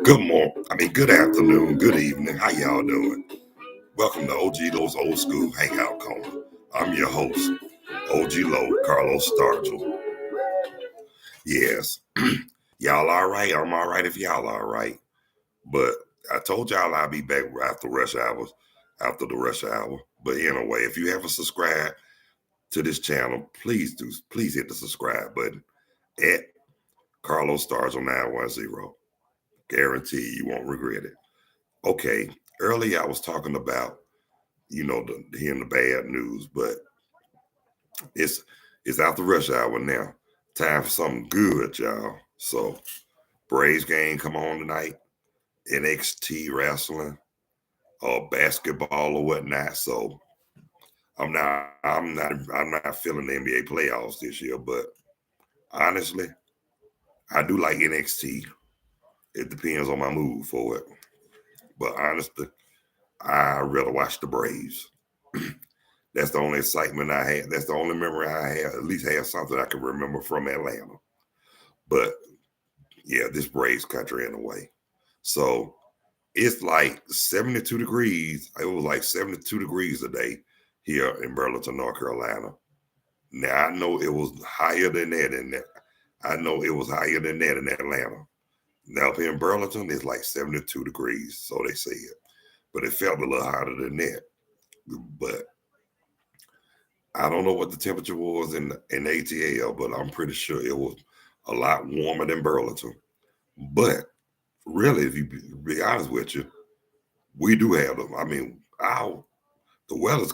Good morning. Good afternoon, good evening. How y'all doing? Welcome to OG Lowe's Old School Hangout Corner. I'm your host, OG Lowe, Carlos Stargell. Yes, y'all all right? I'm all right if y'all all right. But I told y'all I'll be back after rush hours, after the rush hour. But anyway, if you haven't subscribed to this channel, please hit the subscribe button at Carlos Stargell 910. Guarantee you won't regret it. Okay, earlier I was talking about, hearing the bad news, but it's it's after rush hour now. Time for something good, y'all. So Braves game come on tonight, NXT wrestling, or basketball or whatnot. So I'm not feeling the NBA playoffs this year, but honestly, I do like NXT. It depends on my mood for it. But honestly, I rather watch the Braves. That's the only excitement I had. That's the only memory I have. At least have something I can remember from Atlanta. But yeah, this Braves country in a way. So it's like 72 degrees. It was like 72 degrees a day here in Burlington, North Carolina. Now I know it was higher than that in that. I know it was higher than that in Atlanta. Now up here in Burlington, it's like 72 degrees, so they say it. But it felt a little hotter than that. But I don't know what the temperature was in ATL, but I'm pretty sure it was a lot warmer than Burlington. But really, if you be honest with you, we do have them. The weather's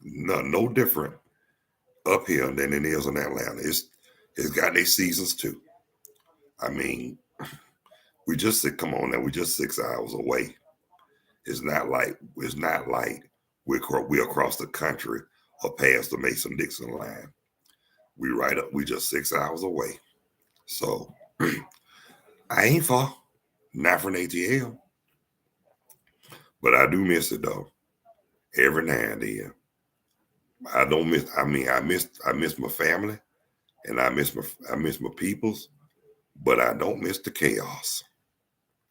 no different up here than it is in Atlanta. It's got their seasons too. I mean, come on now, we just 6 hours away. It's not like we're across the country or past the Mason-Dixon line. We right up. We just 6 hours away. So I ain't far, not from ATL, but I do miss it though. Every now and then, I don't miss. I miss my family, and I miss my peoples, but I don't miss the chaos.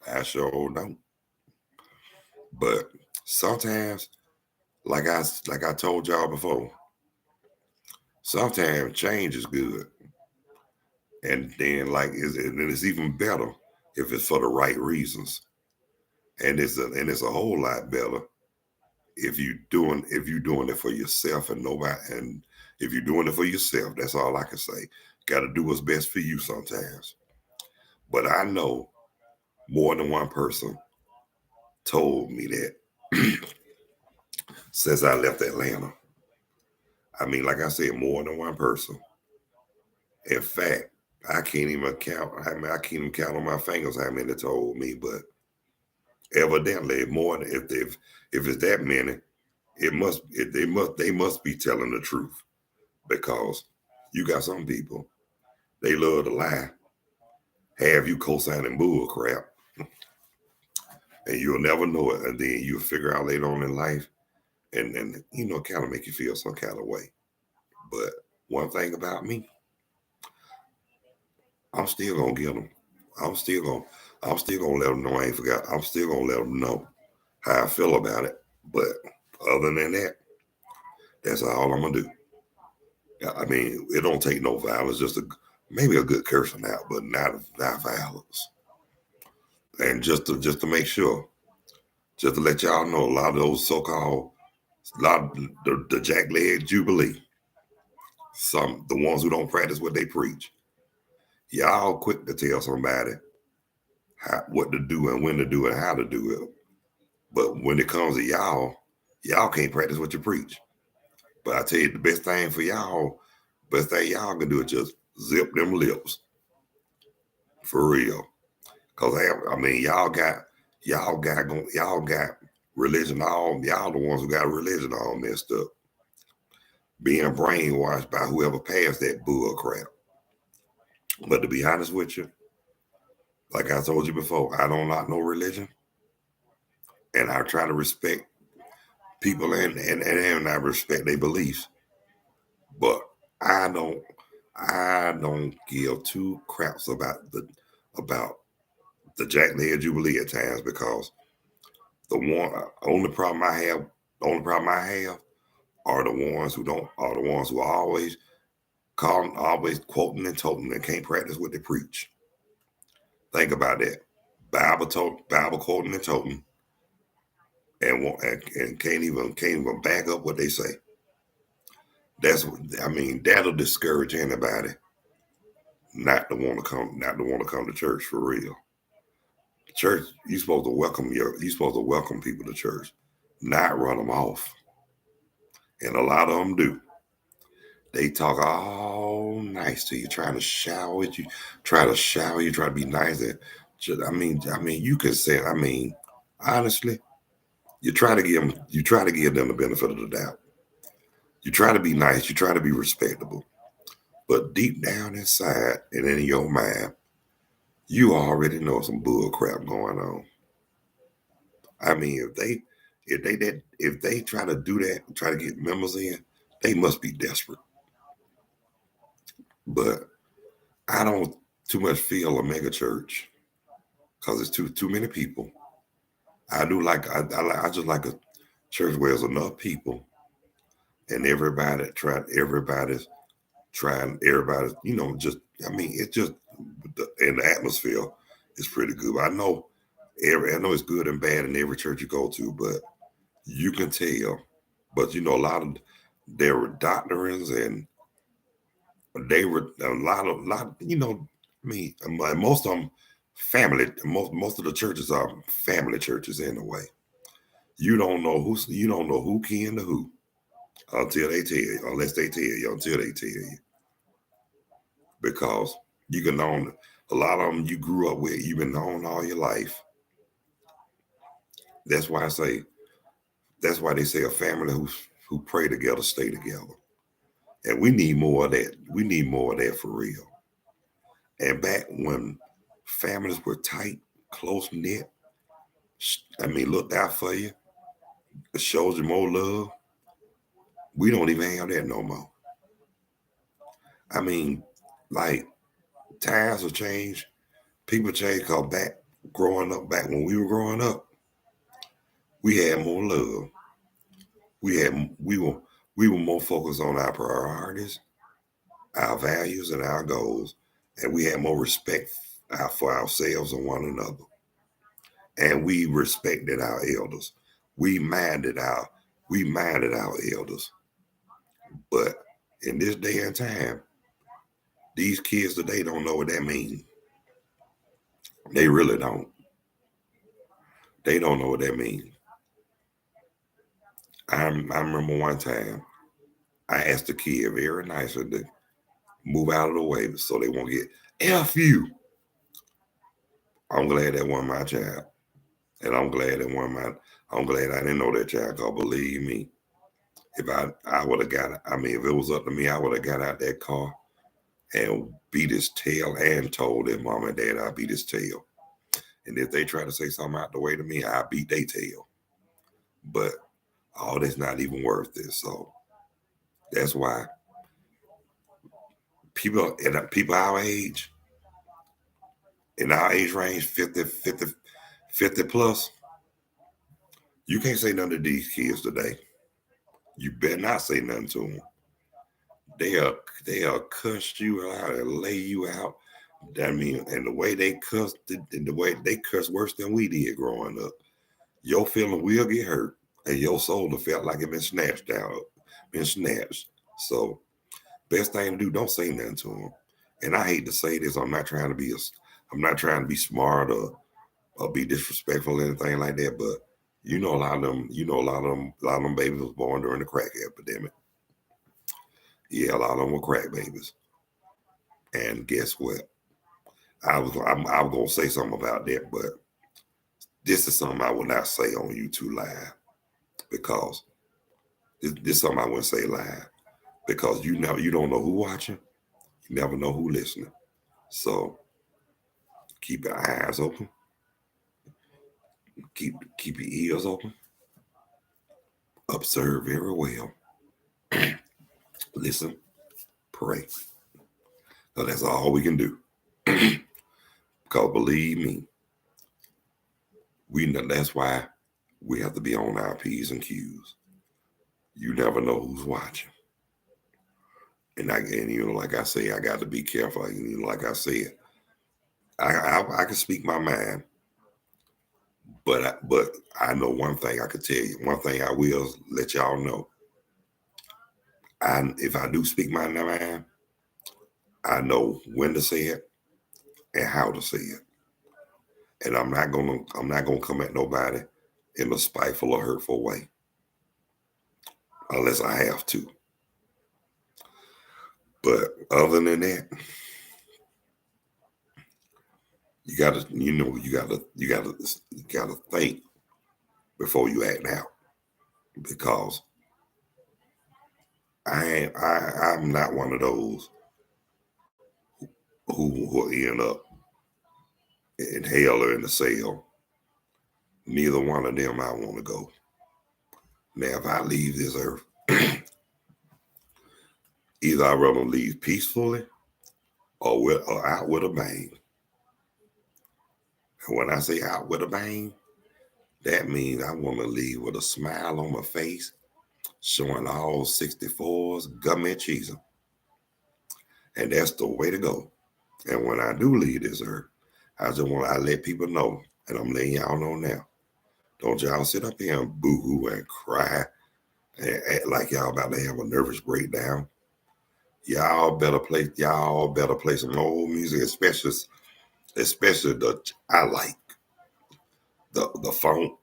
I sure don't. But sometimes, like I told y'all before, sometimes change is good, and then it's even better if it's for the right reasons, and it's a whole lot better if you doing it for yourself and nobody. And if you're doing it for yourself, that's all I can say. Got to do what's best for you sometimes. But I know more than one person told me that since I left Atlanta. Like I said, more than one person. In fact, I can't even count. I can't even count on my fingers how many told me. But evidently, more than if it's that many, they must be telling the truth, because you got some people, they love to lie, have you co-signing bull crap, and you'll never know it, and then you'll figure out later on in life, and kind of make you feel some kind of way. But one thing about me, I'm still gonna get them. I'm still gonna, I'm still gonna let them know I ain't forgot. I'm still gonna let them know how I feel about it. But other than that, that's all I'm gonna do. It don't take no violence, maybe a good cursing out, but not violence. And just to make sure, just to let y'all know, a lot of those so-called, a lot of the jackleg jubilee, the ones who don't practice what they preach, y'all quick to tell somebody what to do and when to do and how to do it. But when it comes to y'all can't practice what you preach. But I tell you, the best thing y'all can do is just zip them lips, for real. Cause y'all got religion all, y'all the ones who got religion all messed up, being brainwashed by whoever passed that bull crap. But to be honest with you, like I told you before, I don't like no religion, and I try to respect people, and I respect their beliefs. But I don't give two craps about the Jack Lear Jubilee at times, because the one only problem I have, the only problem I have are the ones who don't, are the ones who are always calling, always quoting and toting and can't practice what they preach. Think about that. Bible quoting and toting, and can't even back up what they say. That's, I mean, that'll discourage anybody not to want to come to church for real. Church, you're supposed to welcome people to church, not run them off. And a lot of them do. They talk all nice to you, trying to shower at you, try to be nice. I mean, you can say, I mean, honestly, you try to give them the benefit of the doubt. You try to be nice, you try to be respectable, but deep down inside and in your mind, you already know some bull crap going on. I mean, if they try to do that, try to get members in, they must be desperate. But I don't too much feel a mega church because it's too many people. I just like a church where there's enough people and everybody's just, I mean, it's just, and the atmosphere is pretty good. I know it's good and bad in every church you go to, but you can tell. But a lot of there were doctrines, and they were a lot. I mean, most of them family. Most of the churches are family churches in a way. You don't know who kin to who until they tell you, unless they tell you, until they tell you, because you can know a lot of them you grew up with. You've been known all your life. That's why I say. That's why they say a family who pray together stay together. And we need more of that. We need more of that for real. And back when families were tight, close knit, I mean, looked out for you, showed you more love. We don't even have that no more. I mean, like, times have changed, people change. Cause back when we were growing up, we had more love. We had we were more focused on our priorities, our values, and our goals, and we had more respect for ourselves and one another. And we respected our elders. We minded our we minded our elders. But in this day and time, these kids today don't know what that means. They really don't. They don't know what that means. I remember one time I asked the kid very nicely to move out of the way so they won't get F you. I'm glad that wasn't my child. And I'm glad I didn't know that child, because believe me, if I would have got, I mean, if it was up to me, I would have got out that car and beat his tail and told him, Mom and Dad, I beat his tail. And if they try to say something out the way to me, I beat their tail. But all that's not even worth it. So that's why people our age, in our age range, 50 plus, you can't say nothing to these kids today. You better not say nothing to them. They'll they'll cuss you out and lay you out. I mean, and the way they cuss, and the way they cuss worse than we did growing up. Your feeling will get hurt, and your soul will felt like it been snatched out, been snatched. So, best thing to do, don't say nothing to them. And I hate to say this, I'm not trying to be smart or be disrespectful or anything like that. But a lot of them, a lot of them babies was born during the crack epidemic. Yeah, a lot of them were crack babies. And guess what? I was gonna say something about that, but this is something I will not say on YouTube live, because this is something I wouldn't say live, because you don't know who watching, you never know who listening. So keep your eyes open, keep your ears open, observe very well, listen, pray. So that's all we can do. Because believe me, We know that's why we have to be on our P's and Q's. You never know who's watching. And you know, like I say, I got to be careful. You know, like I said, I can speak my mind, but I know one thing I could tell you. One thing I will let y'all know. If I do speak my mind, I know when to say it and how to say it. And I'm not gonna come at nobody in a spiteful or hurtful way unless I have to. But other than that, you gotta think before you act out because I'm not one of those who will end up in hell or in the cell. Neither one of them I want to go. Now, if I leave this earth, either I'd rather leave peacefully or out with a bang. And when I say out with a bang, that means I want to leave with a smile on my face, showing all 64s, gummy cheese. And that's the way to go. And when I do leave this earth, I let people know, and I'm letting y'all know now. Don't y'all sit up here and boo-hoo and cry and act like y'all about to have a nervous breakdown. Y'all better play some old music, especially the I like the funk,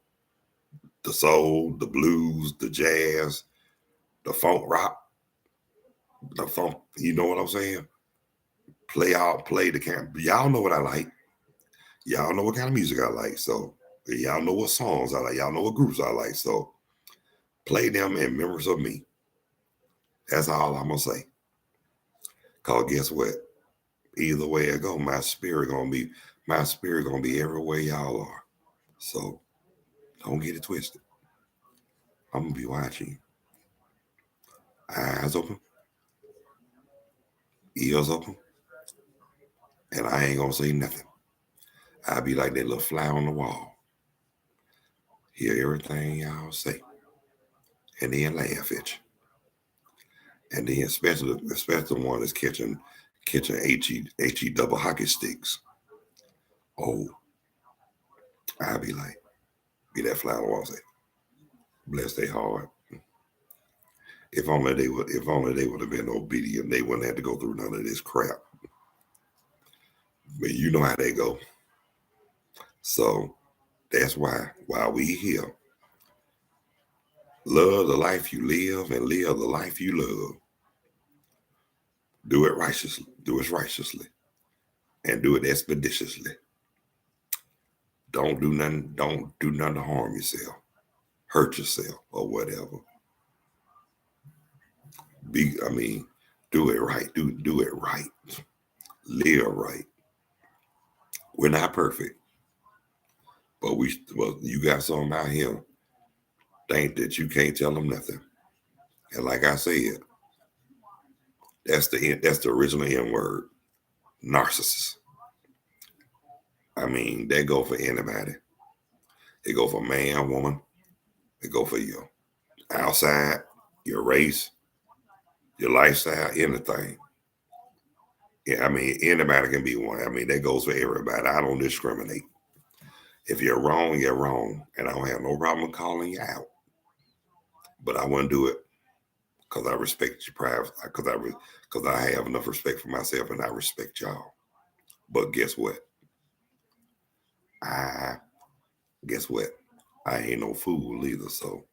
the soul, the blues, the jazz, the funk rock, the funk. You know what I'm saying? Play the camp. Y'all know what I like. Y'all know what kind of music I like. So y'all know what songs I like. Y'all know what groups I like. So play them in memories of me. That's all I'm gonna say. Cause guess what? Either way it go, my spirit gonna be everywhere y'all are. So don't get it twisted. I'm gonna be watching. Eyes open, ears open, and I ain't gonna say nothing. I'll be like that little fly on the wall. Hear everything y'all say, and then laugh at you. And then especially the one that's catching he double hockey sticks. Oh, I'll be like, be that fly on the wall. Say, bless their heart. If only they would have been obedient, they wouldn't have to go through none of this crap. But you know how they go. So that's why while we here, love the life you live and live the life you love. Do it righteously. Do it righteously. And do it expeditiously. Don't do nothing to harm yourself, hurt yourself, or whatever. I mean, do it right. Do it right. Live right. We're not perfect, but you got something out here. Think that you can't tell them nothing. And like I said, that's the original N word, narcissist. I mean, they go for anybody. They go for man, woman. They go for you outside, your race, your lifestyle, anything. Yeah, I mean, anybody can be one. I mean, that goes for everybody. I don't discriminate. If you're wrong, you're wrong. And I don't have no problem calling you out. But I wouldn't do it because I respect your private, because I have enough respect for myself and I respect y'all. But I guess what? I ain't no fool either. So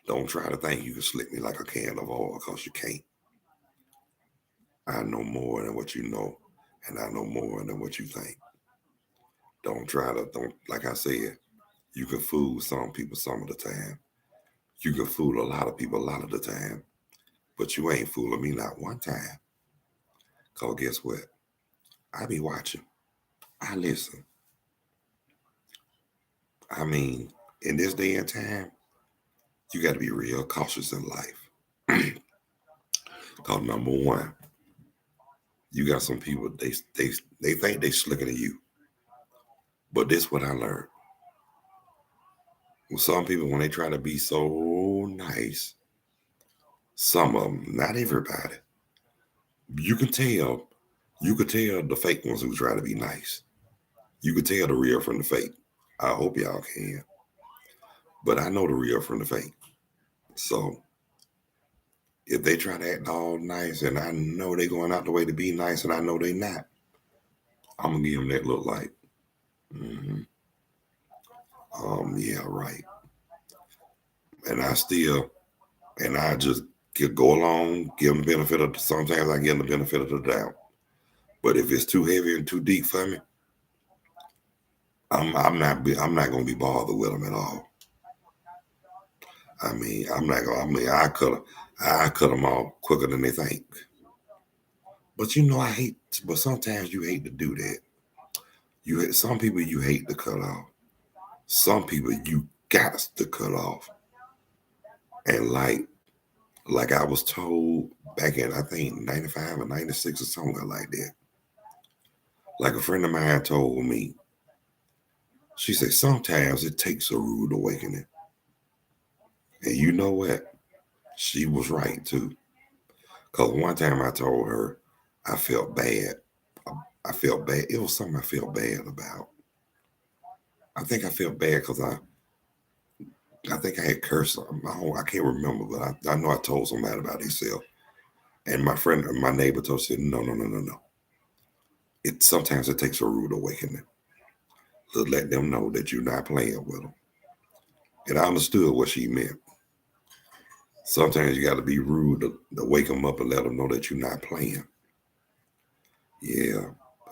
don't try to think you can slip me like a can of oil because you can't. I know more than what you know, and I know more than what you think. Don't, like I said, you can fool some people some of the time. You can fool a lot of people a lot of the time, but you ain't fooling me not one time. Because guess what? I be watching. I listen. I mean, in this day and time, you got to be real cautious in life. Because number one, you got some people, they think they slicker than you. But this what I learned. Well, some people, when they try to be so nice, some of them, not everybody, you can tell. You could tell the fake ones who try to be nice. You could tell the real from the fake. I hope y'all can. But I know the real from the fake. So if they try to act all nice and I know they going out the way to be nice and I know they not, I'm gonna give them that look like, mm-hmm, yeah, right. And I still, and I just go along, give them the benefit of. Sometimes I give them the benefit of the doubt. But if it's too heavy and too deep for me, I'm not gonna be bothered with them at all. I mean, I'm not gonna. I mean, I cut them off quicker than they think. But you know, I hate. But sometimes you hate to do that. Some people you hate to cut off. Some people you got to cut off. And like I was told back in I think 95 or 96 or somewhere like that. Like a friend of mine told me, she said sometimes it takes a rude awakening. And you know what? She was right too. Cause one time I told her I felt bad. I felt bad. It was something I felt bad about. I think I felt bad because I think I had cursed. I can't remember, but I know I told somebody about himself. And my friend, my neighbor told said, no, no, no, no, no. Sometimes it takes a rude awakening to let them know that you're not playing with them. And I understood what she meant. Sometimes you got to be rude to wake them up and let them know that you're not playing. Yeah,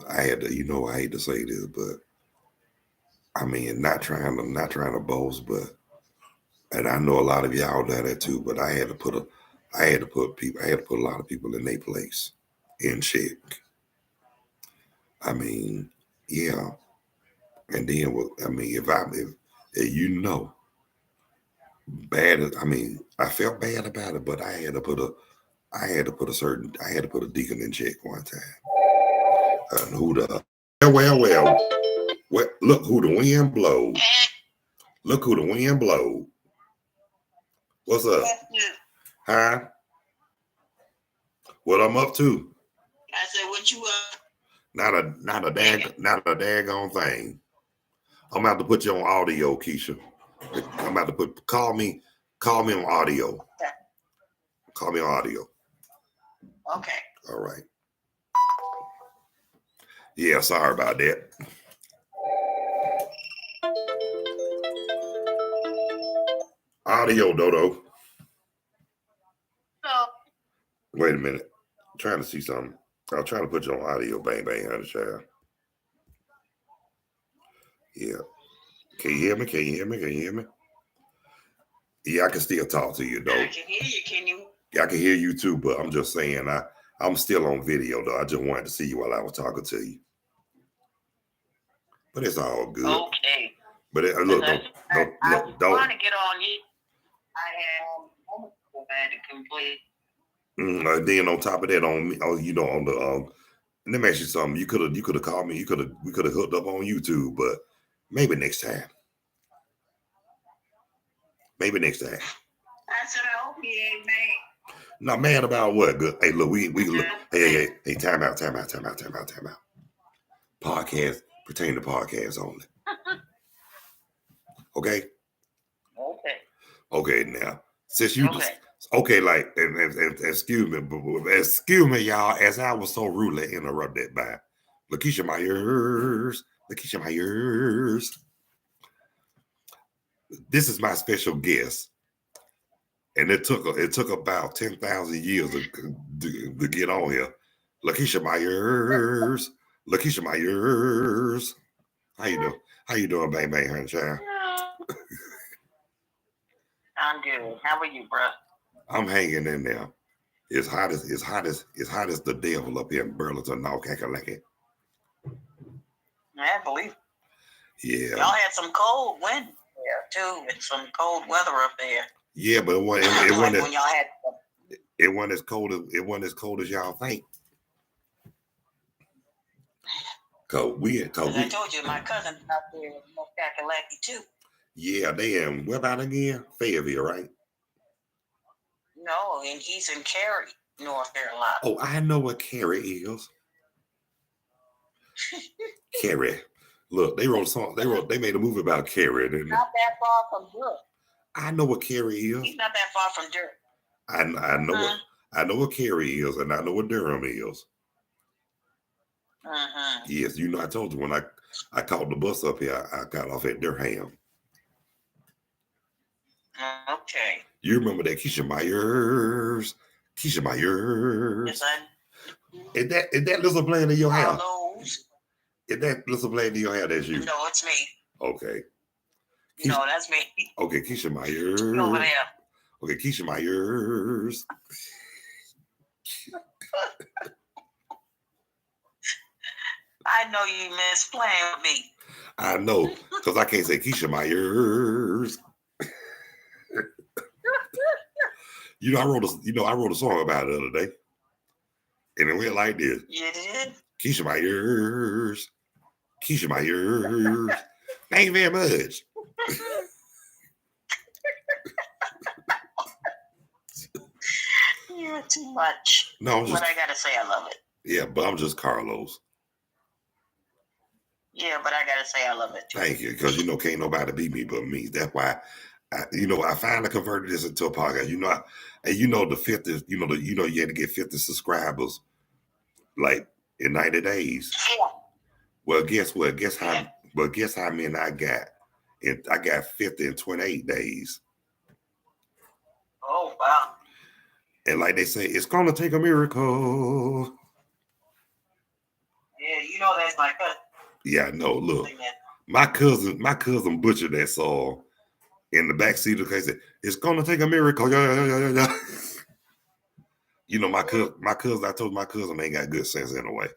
I had to. You know, I hate to say this, but I mean, not trying to boast, but and I know a lot of y'all done that too. But I had to put people, I had to put a lot of people in their place, in check. I mean, yeah, and then I mean, if you know, I mean, I felt bad about it, but I had to put a deacon in check one time. And who the well, look who the wind blows. Look who the wind blows. What's up? Huh? What I'm up to? I said, what you up? Not a daggone thing. I'm about to put you on audio, Keisha. I'm about to call me on audio. Okay. Call me on audio. Okay. All right. Yeah, sorry about that. Audio, Dodo. No. Wait a minute. I'm trying to see something. I'll try to put you on audio, bang, bang, honey child. Yeah. Can you hear me? Can you hear me? Can you hear me? Yeah, I can still talk to you, though. I can hear you. Can you? Yeah, I can hear you too, but I'm just saying I'm still on video, though. I just wanted to see you while I was talking to you. But it's all good. Okay. But look, I want to get on you. I had to complete. Then on top of that, on me, you know, on the let me ask you something. You could have called me. We could have hooked up on YouTube, but maybe next time. Maybe next time. I said I hope he ain't mad. Not mad about what? Good. Hey, look, we look. Hey, time out. Podcast pertain to podcast only. Okay. Okay. Now, since you okay, like, and excuse me, y'all, as I was so rudely interrupted by Lakeisha Myers. This is my special guest, and it took about 10,000 years to get on here. Lakeisha Myers. How you doing? How you doing, bang bang, honey child? I'm good. How are you, bro? I'm hanging in there. It's hot as the devil up here in Burlington, North Carolina. I believe. Yeah. Y'all had some cold wind there too, and some cold weather up there. Yeah, but it wasn't when y'all had. It wasn't as cold as y'all think. I told you my cousin out there in North Carolina too. Yeah, they in what about again? Fayetteville, right? No, and he's in Cary, North Carolina. Oh, I know what Cary is. Cary. Look, they wrote a song. They made a movie about Cary. Not that far from Durham. I know what Cary is. He's not that far from Durham. I know what I know what Cary is, and I know what Durham is. Yes, you know I told you when I caught the bus up here, I got off at Durham. Okay. You remember that Keisha Myers? Keisha Myers. Yes, I. Is that Lisa playing in your house? Those. Is that Lisa playing in your house? That's you. No, it's me. Okay. Keisha, no, that's me. Okay, Keisha Myers. Over there. Okay, Keisha Myers. I know you miss playing with me. I know, because I can't say Keisha Myers. I wrote a song about it the other day. And it went like this. You did? Keisha Myers. Keisha Myers. Thank you very much. You're too much. No, but I gotta say I love it. Yeah, but I'm just Carlos. Yeah, but I gotta say I love it too. Thank you, because can't nobody beat me but me. That's why I finally converted this into a podcast. The 50, you had to get 50 subscribers like in 90 days. Yeah. Well, guess what? Guess how many I got? I got 50 in 28 days. Oh wow. And like they say, it's gonna take a miracle. Yeah, that's my cousin. Yeah, no, look. My cousin butchered that song in the backseat of the car. He said, it's gonna take a miracle. Yeah. My cousin, I told my cousin ain't got good sense anyway.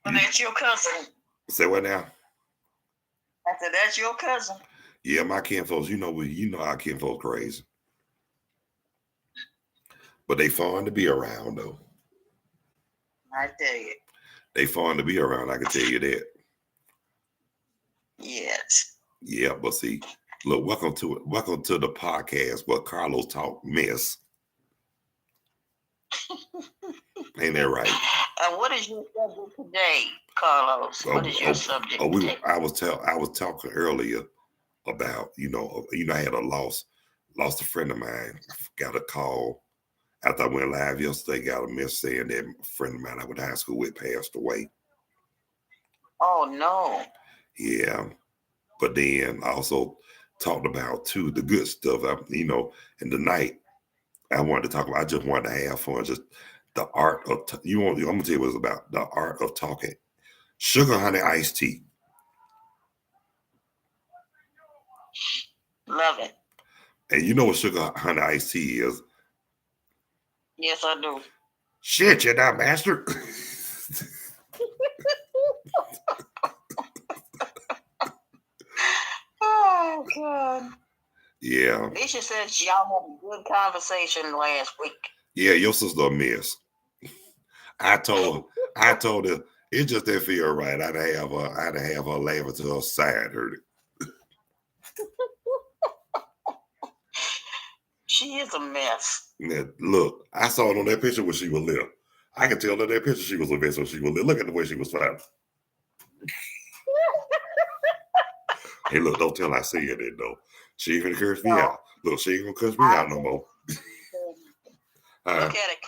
Well, that's your cousin. Say what now? I said, that's your cousin. Yeah, my kinfolks, our kinfolks crazy. But they fun to be around though. I tell you. They fun to be around, I can tell you that. Yes. Yeah, but see, look, welcome to the podcast where Carlos talk mess. Ain't that right? What is your subject today, Carlos? What is your subject today? I was talking earlier about, I had lost a friend of mine. I got a call after I went live yesterday, got a message saying that a friend of mine I went to high school with passed away. Oh no. Yeah. But then I also talked about too the good stuff. And tonight I just wanted to have fun, just the art of I'm gonna tell you what it's about. The art of talking. Sugar honey iced tea. Love it. And you know what sugar honey iced tea is? Yes, I do. Shit, you dumb bastard. Oh God. Yeah. Nisha said y'all had a good conversation last week. Yeah, your sister a mess. I told her it just didn't feel right. I'd have her laugh until her side hurt it. She is a mess. Now, look, I saw it on that picture when she was little. I can tell on that picture she was a mess when she was little. Look at the way she was smiling. Hey, look, don't tell I said it though. She ain't gonna curse me out. Look, she ain't gonna curse me out no more. Look at it,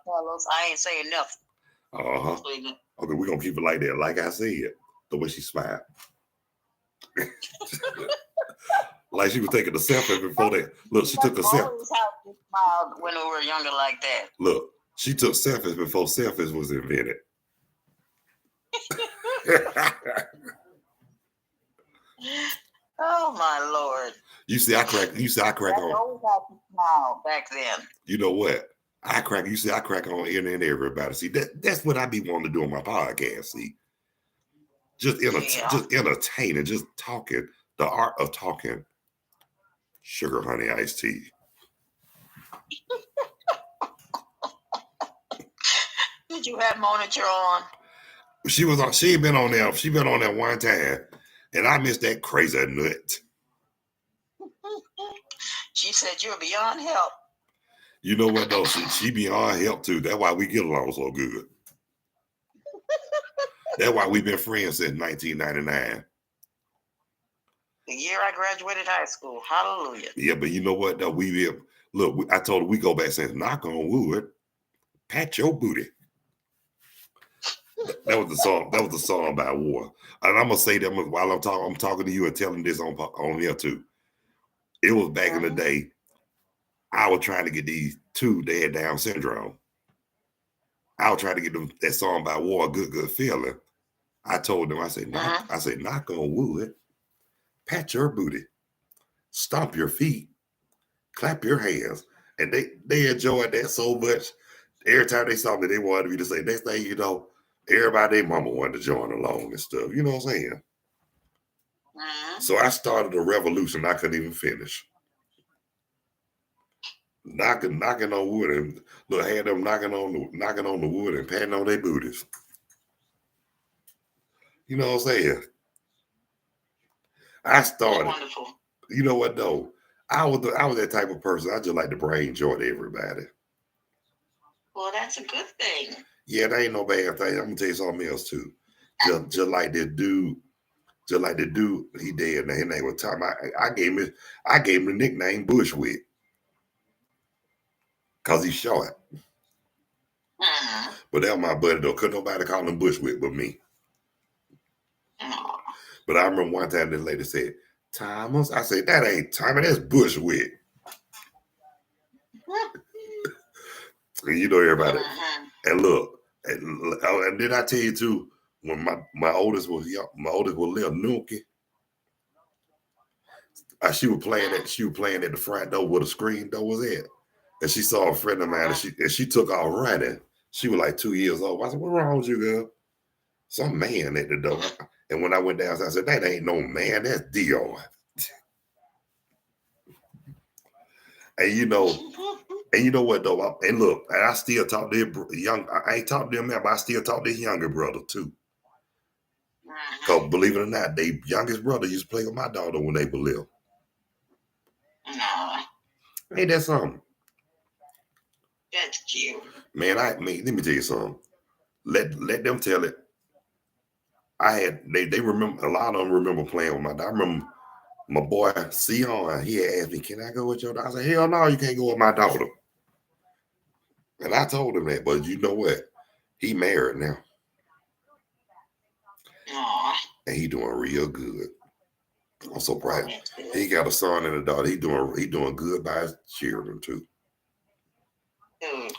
Carlos. I ain't saying nothing. Okay, we're gonna keep it like that. Like I said, the way she smiled. Like she was taking a selfie before that. Look, she took a selfie. Always how she smiled when we were younger like that. Look, she took selfies before selfies was invented. Oh my Lord! You see, I crack on. Always how she smiled back then. You know what? I crack on any and everybody. See, that's what I be wanting to do on my podcast. See, just entertaining, just talking. The art of talking. Sugar honey iced tea. Did you have monitor on? She was on. She been on there. She been on there one time, and I missed that crazy nut. She said you're beyond help. You know what though? She beyond help too. That's why we get along so good. That's why we've been friends since 1999. The year I graduated high school. Hallelujah. Yeah, but you know what though? Look. I told her we go back since knock on wood, pat your booty. That was the song. That was the song by War. And I'm gonna say that while I'm talking. I'm talking to you and telling this on here too. It was back in the day. I was trying to get these two. They had Down syndrome. I was trying to get them that song by War, Good Feeling. I told them, I said, knock on wood, pat your booty, stomp your feet, clap your hands. And they enjoyed that so much. Every time they saw me, they wanted me to say, next thing you know, everybody, their mama wanted to join along and stuff. You know what I'm saying? So I started a revolution I couldn't even finish. Knocking on wood and look, had them knocking on the wood and patting on their booties. You know what I'm saying? I started. Wonderful. You know what though? I was that type of person. I just like to bring joy to everybody. Well, that's a good thing. Yeah, that ain't no bad thing. I'm gonna tell you something else too. Just like this dude. Just like the dude, he dead. Now his name was Tom. I gave him the nickname Bushwick. Cause he's short. But that was my buddy though. Couldn't nobody call him Bushwick but me. But I remember one time this lady said, Thomas. I said, that ain't Thomas, that's Bushwick. And you know everybody. And look, and did I tell you too, when my oldest was little Nookie, she was playing at the front door where the screen door was at. And she saw a friend of mine and she took off running. She was like 2 years old. I said, what's wrong with you, girl? Some man at the door. And when I went down, I said, that ain't no man, that's Dion. And you know what though? And look, I still talk to I ain't talking to them now, but I still talk to his younger brother too. Because believe it or not, their youngest brother used to play with my daughter when they were little. Ain't that something? That's cute. Man, let me tell you something. Let them tell it. They remember, a lot of them remember playing with my daughter. I remember my boy Sion, he had asked me, can I go with your daughter? I said, hell no, you can't go with my daughter. And I told him that, but you know what? He married now. And he doing real good. I'm so proud. He got a son and a daughter. He doing good by his children too. Good.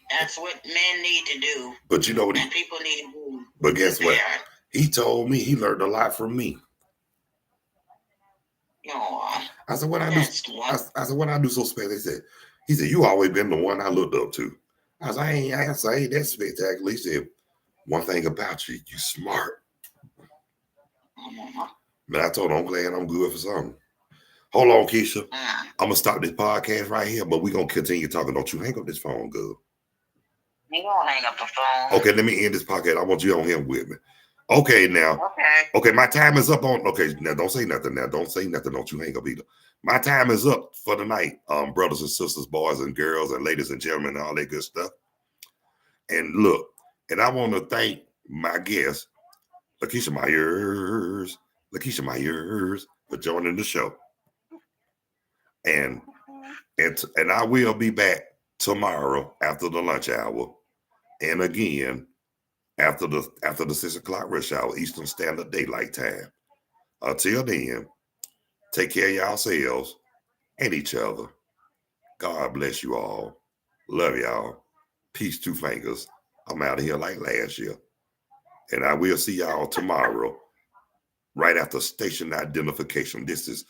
That's what men need to do. But you know what? People need to do. But guess what? He told me he learned a lot from me. I said, what I do? I said, what I do so special? He said, you always been the one I looked up to. I said, I ain't that spectacular. He said, one thing about you, you smart. Man, I told him, I'm glad I'm good for something. Hold on, Keisha. I'm going to stop this podcast right here, but we're going to continue talking. Don't you hang up this phone, girl. You won't hang up the phone. Okay, let me end this podcast. I want you on here with me. Okay, now. Okay, my time is up on. Okay, now don't say nothing. Don't you hang up either. My time is up for the night, brothers and sisters, boys and girls, and ladies and gentlemen, and all that good stuff. And look, and I want to thank my guest, Lakeisha Myers, for joining the show. And I will be back tomorrow after the lunch hour, and again after the 6 o'clock rush hour Eastern Standard Daylight Time. Until then, take care of yourselves and each other. God bless you all. Love y'all. Peace, two fingers. I'm out of here like last year, and I will see y'all tomorrow, right after station identification. This is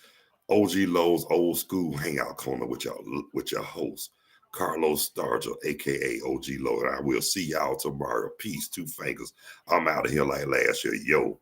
OG Lowe's Old School Hangout Corner with your host, Carlos Starger, aka OG Lowe. And I will see y'all tomorrow. Peace, two fingers. I'm out of here like last year. Yo.